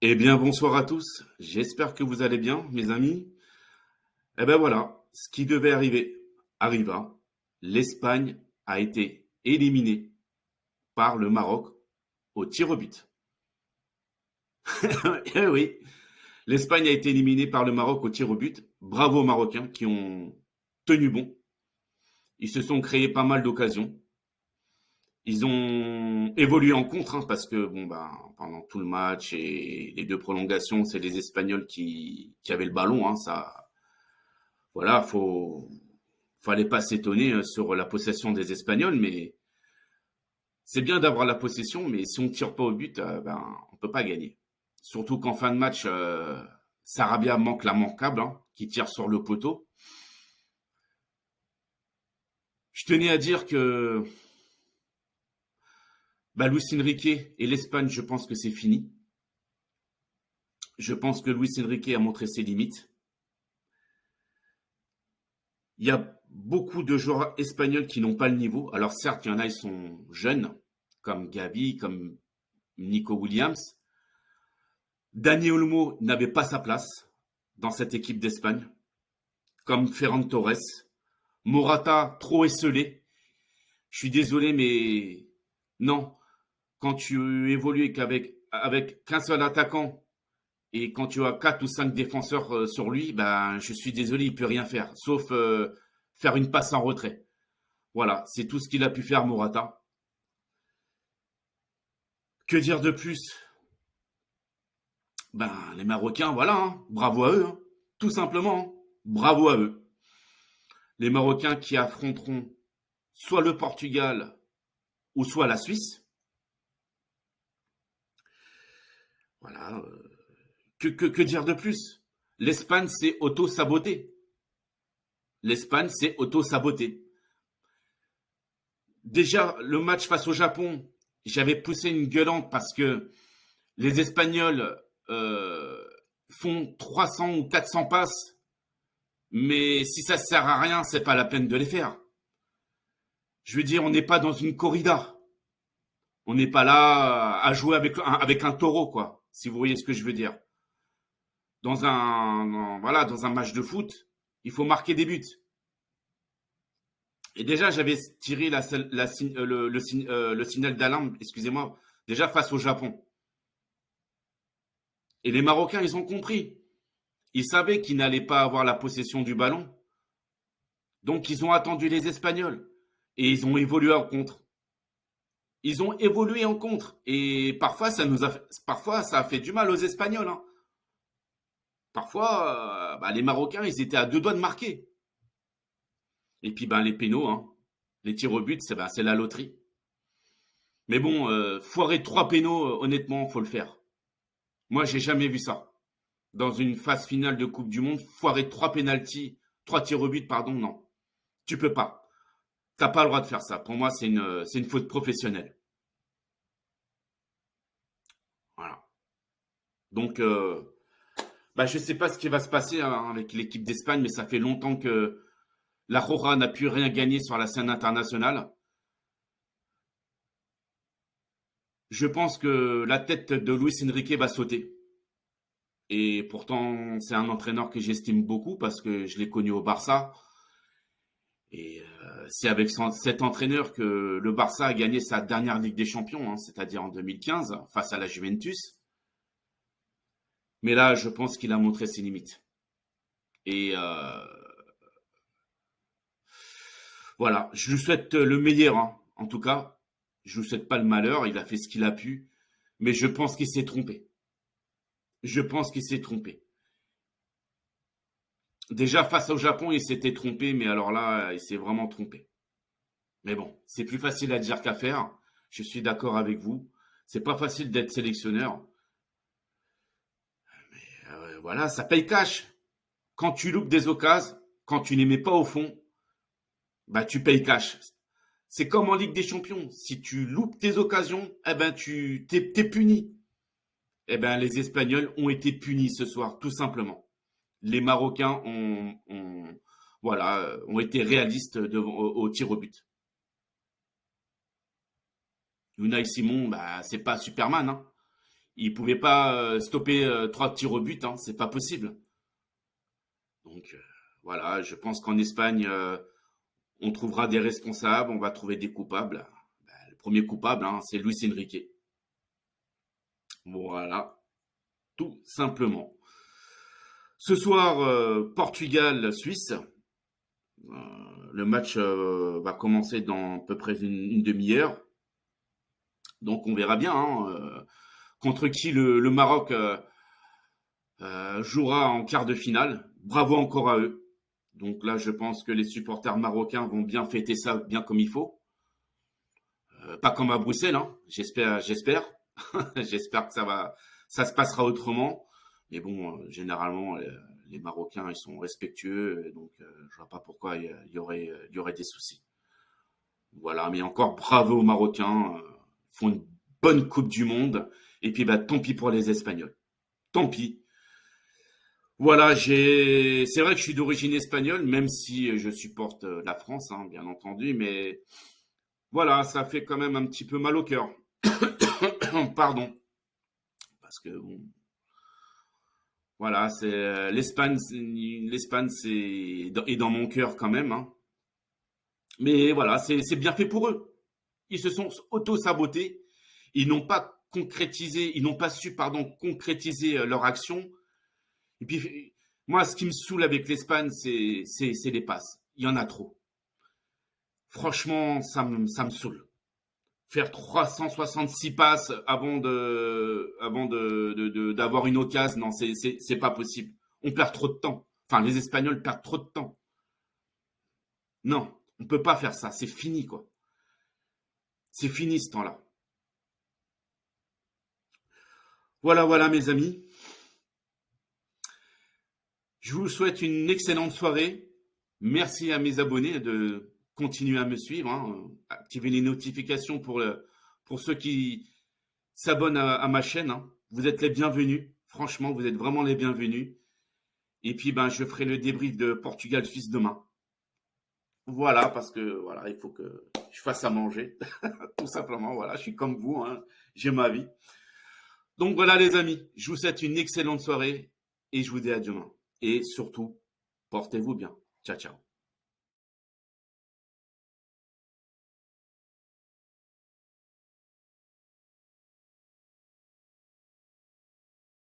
Eh bien, bonsoir à tous. J'espère que vous allez bien, mes amis. Eh bien voilà, ce qui devait arriver arriva. L'Espagne a été éliminée par le Maroc au tir au but. Eh oui, l'Espagne a été éliminée par le Maroc au tir au but. Bravo aux Marocains qui ont tenu bon. Ils se sont créés pas mal d'occasions. Ils ont évolué en contre, hein, parce que bon bah pendant tout le match et les deux prolongations, c'est les Espagnols qui avaient le ballon. Hein, ça, voilà, fallait pas s'étonner sur la possession des Espagnols, mais c'est bien d'avoir la possession, mais si on tire pas au but, ben on peut pas gagner. Surtout qu'en fin de match, Sarabia manque la manquable, hein, qui tire sur le poteau. Je tenais à dire que bah, Luis Enrique et l'Espagne, je pense que c'est fini. Je pense que Luis Enrique a montré ses limites. Il y a beaucoup de joueurs espagnols qui n'ont pas le niveau. Alors certes, il y en a, ils sont jeunes, comme Gavi, comme Nico Williams. Dani Olmo n'avait pas sa place dans cette équipe d'Espagne, comme Ferran Torres. Morata, trop esselé. Je suis désolé, mais non. Quand tu évolues avec qu'un seul attaquant et quand tu as 4 ou 5 défenseurs sur lui, ben, je suis désolé, il peut rien faire, sauf faire une passe en retrait. Voilà, c'est tout ce qu'il a pu faire, Morata. Que dire de plus? Ben, les Marocains, voilà, hein, bravo à eux, hein, tout simplement, hein, bravo à eux. Les Marocains qui affronteront soit le Portugal ou soit la Suisse. Voilà. Que dire de plus? L'Espagne s'est auto-sabotée. L'Espagne s'est auto-sabotée. Déjà, le match face au Japon, j'avais poussé une gueulante parce que les Espagnols font 300 ou 400 passes, mais si ça ne sert à rien, c'est pas la peine de les faire. Je veux dire, on n'est pas dans une corrida. On n'est pas là à jouer avec un taureau, quoi, si vous voyez ce que je veux dire. Dans un match de foot, il faut marquer des buts. Et déjà, j'avais tiré le signal d'alarme, excusez-moi, déjà face au Japon. Et les Marocains, ils ont compris. Ils savaient qu'ils n'allaient pas avoir la possession du ballon. Donc, ils ont attendu les Espagnols. Et ils ont évolué en contre. Ils ont évolué en contre. Et parfois, ça a fait du mal aux Espagnols, hein. Parfois, bah, les Marocains, ils étaient à 2 doigts de marquer. Et puis, ben, les pénaux, hein, les tirs au but, c'est la loterie. Mais bon, foirer 3 pénaux, honnêtement, faut le faire. Moi, j'ai jamais vu ça. Dans une phase finale de Coupe du Monde, foirer 3 pénaltys, 3 tirs au but, pardon, non. Tu peux pas. T'as pas le droit de faire ça. Pour moi, c'est une faute professionnelle. Voilà. Donc, bah, je sais pas ce qui va se passer hein, avec l'équipe d'Espagne, mais ça fait longtemps que la Roja n'a pu rien gagner sur la scène internationale. Je pense que la tête de Luis Enrique va sauter. Et pourtant, c'est un entraîneur que j'estime beaucoup parce que je l'ai connu au Barça. Et c'est avec cet entraîneur que le Barça a gagné sa dernière Ligue des Champions, hein, c'est-à-dire en 2015, face à la Juventus. Mais là, je pense qu'il a montré ses limites. Et voilà, je lui souhaite le meilleur, hein. En tout cas, je ne lui souhaite pas le malheur, il a fait ce qu'il a pu. Mais je pense qu'il s'est trompé. Je pense qu'il s'est trompé. Déjà, face au Japon, il s'était trompé, mais alors là, il s'est vraiment trompé. Mais bon, c'est plus facile à dire qu'à faire. Je suis d'accord avec vous. C'est pas facile d'être sélectionneur. Voilà, ça paye cash. Quand tu loupes des occasions, quand tu les mets pas au fond, bah tu payes cash. C'est comme en Ligue des Champions. Si tu loupes tes occasions, eh ben t'es puni. Eh ben les Espagnols ont été punis ce soir, tout simplement. Les Marocains ont été réalistes au tir au but. Unai Simon, bah c'est pas Superman, hein. il pouvait pas stopper 3 tirs au but, hein, c'est pas possible. Donc voilà, je pense qu'en Espagne, on trouvera des responsables, on va trouver des coupables. Ben, le premier coupable, hein, c'est Luis Enrique. Voilà, tout simplement. Ce soir, Portugal-Suisse. Le match va commencer dans à peu près une demi-heure. Donc on verra bien hein, contre qui le Maroc jouera en quart de finale. Bravo encore à eux. Donc là, je pense que les supporters marocains vont bien fêter ça bien comme il faut. Pas comme à Bruxelles, hein. J'espère. J'espère que ça se passera autrement. Mais bon, généralement, les Marocains, ils sont respectueux, donc je vois pas pourquoi il y aurait des soucis. Voilà, mais encore bravo aux Marocains, ils font une bonne Coupe du Monde. Et puis, bah, tant pis pour les Espagnols. Tant pis. Voilà, c'est vrai que je suis d'origine espagnole, même si je supporte la France, hein, bien entendu, mais voilà, ça fait quand même un petit peu mal au cœur. Pardon. Parce que bon, voilà, c'est l'Espagne, est dans mon cœur quand même, hein. Mais voilà, c'est bien fait pour eux. Ils se sont auto-sabotés. Ils n'ont pas su, pardon, concrétiser leur action. Et puis, moi, ce qui me saoule avec l'Espagne, c'est les passes. Il y en a trop. Franchement, ça me saoule. Faire 366 passes d'avoir une occasion, non, c'est pas possible. On perd trop de temps. Enfin, les Espagnols perdent trop de temps. Non, on peut pas faire ça. C'est fini, quoi. C'est fini ce temps-là. Voilà, voilà, mes amis. Je vous souhaite une excellente soirée. Merci à mes abonnés de continuer à me suivre, hein. Activez les notifications pour ceux qui s'abonnent à ma chaîne, hein. Vous êtes les bienvenus. Franchement, vous êtes vraiment les bienvenus. Et puis, ben, je ferai le débrief de Portugal-Suisse demain. Voilà, parce que voilà, il faut que je fasse à manger. Tout simplement, voilà, je suis comme vous, hein. J'ai ma vie. Donc voilà, les amis, je vous souhaite une excellente soirée et je vous dis à demain. Et surtout, portez-vous bien. Ciao, ciao.